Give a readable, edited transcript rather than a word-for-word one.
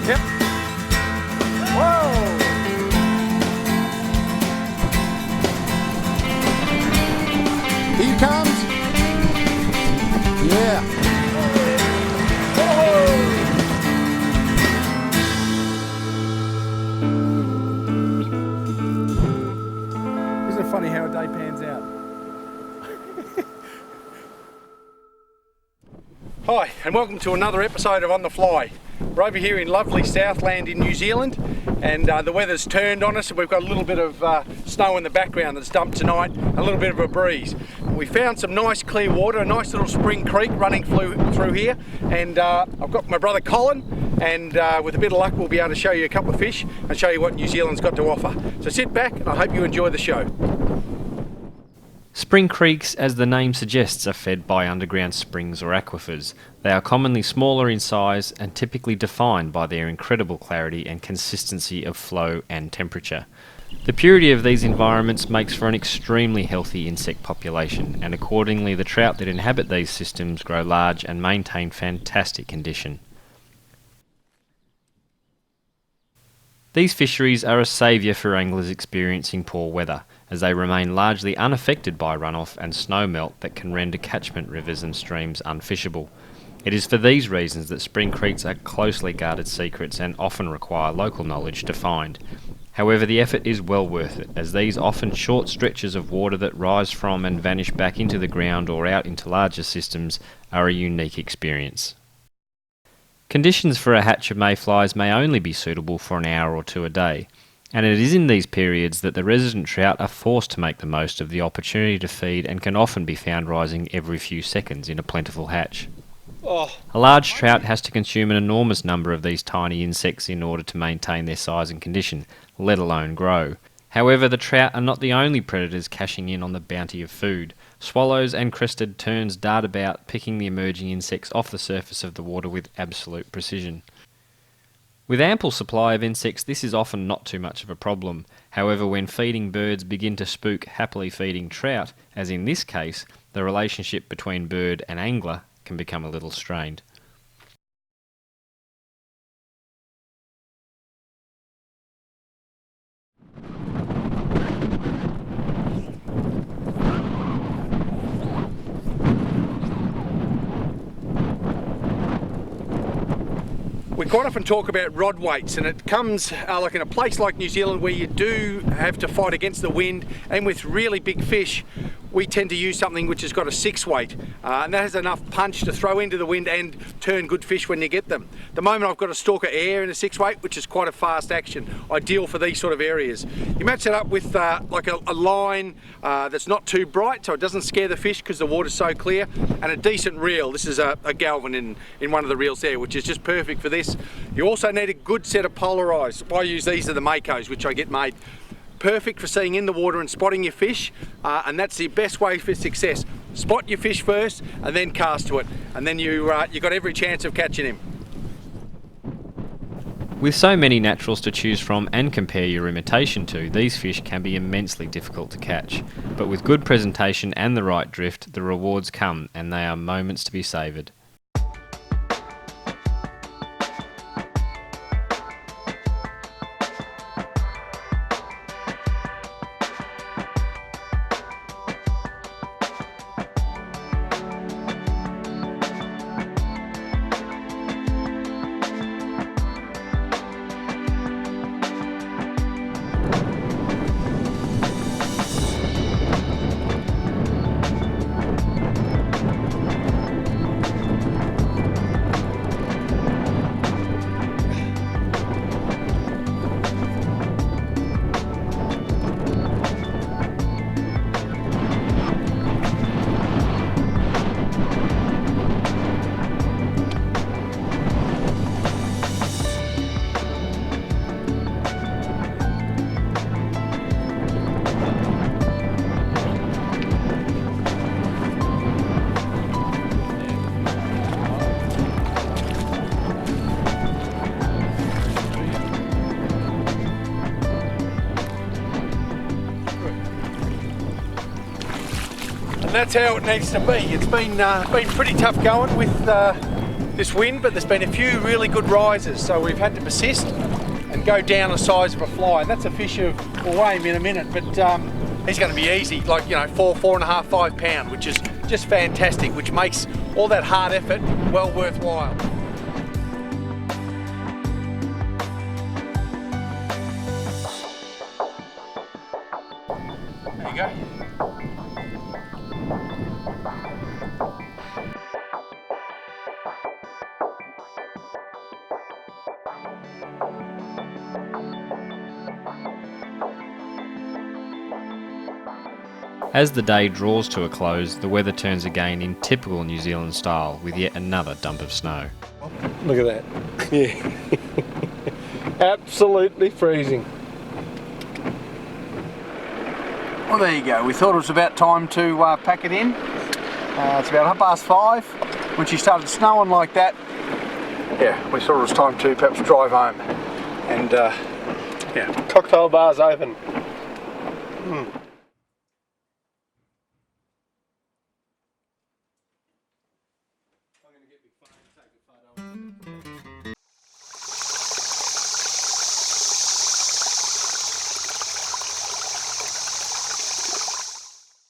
Yep. Whoa! Here he comes. Yeah. Isn't it funny how a day pans out? Hi, and welcome to another episode of On The Fly. We're over here in lovely Southland in New Zealand, and the weather's turned on us, and we've got a little bit of snow in the background that's dumped tonight, a little bit of a breeze. We found some nice clear water, a nice little spring creek running through here, and I've got my brother Colin, and with a bit of luck we'll be able to show you a couple of fish and show you what New Zealand's got to offer. So sit back, and I hope you enjoy the show. Spring creeks, as the name suggests, are fed by underground springs or aquifers. They are commonly smaller in size and typically defined by their incredible clarity and consistency of flow and temperature. The purity of these environments makes for an extremely healthy insect population, and accordingly the trout that inhabit these systems grow large and maintain fantastic condition. These fisheries are a saviour for anglers experiencing poor weather, as they remain largely unaffected by runoff and snowmelt that can render catchment rivers and streams unfishable. It is for these reasons that spring creeks are closely guarded secrets and often require local knowledge to find. However, the effort is well worth it, as these often short stretches of water that rise from and vanish back into the ground or out into larger systems are a unique experience. Conditions for a hatch of mayflies may only be suitable for an hour or two a day, and it is in these periods that the resident trout are forced to make the most of the opportunity to feed and can often be found rising every few seconds in a plentiful hatch. A large trout has to consume an enormous number of these tiny insects in order to maintain their size and condition, let alone grow. However, the trout are not the only predators cashing in on the bounty of food. Swallows and crested terns dart about, picking the emerging insects off the surface of the water with absolute precision. With ample supply of insects, this is often not too much of a problem. However, when feeding birds begin to spook happily feeding trout, as in this case, the relationship between bird and angler can become a little strained. We quite often talk about rod weights, and it comes like in a place like New Zealand where you do have to fight against the wind, and with really big fish we tend to use something which has got a 6 weight, and that has enough punch to throw into the wind and turn good fish when you get them. At the moment I've got a stalker air in a 6 weight, which is quite a fast action, ideal for these sort of areas. You match that up with like a line that's not too bright so it doesn't scare the fish because the water's so clear, and a decent reel. This is a Gavin in one of the reels there, which is just perfect for this. You also need a good set of polarized. I use these are the Makos, which I get made. Perfect for seeing in the water and spotting your fish, and that's the best way for success. Spot your fish first and then cast to it, and then you've got every chance of catching him. With so many naturals to choose from and compare your imitation to, these fish can be immensely difficult to catch. But with good presentation and the right drift, the rewards come, and they are moments to be savoured. And that's how it needs to be. It's been pretty tough going with this wind, but there's been a few really good rises, so we've had to persist and go down the size of a fly. And that's a fish who will weigh him in a minute, but he's going to be easy, like, you know, 4.5, 5 pound, which is just fantastic, which makes all that hard effort well worthwhile. There you go. As the day draws to a close, the weather turns again in typical New Zealand style with yet another dump of snow. Look at that. Yeah. Absolutely freezing. Well, there you go. We thought it was about time to pack it in. It's about 5:30. When she started snowing like that, yeah, we thought it was time to perhaps drive home. And yeah, Cocktail bar's open. I'm going to get my phone and take a photo.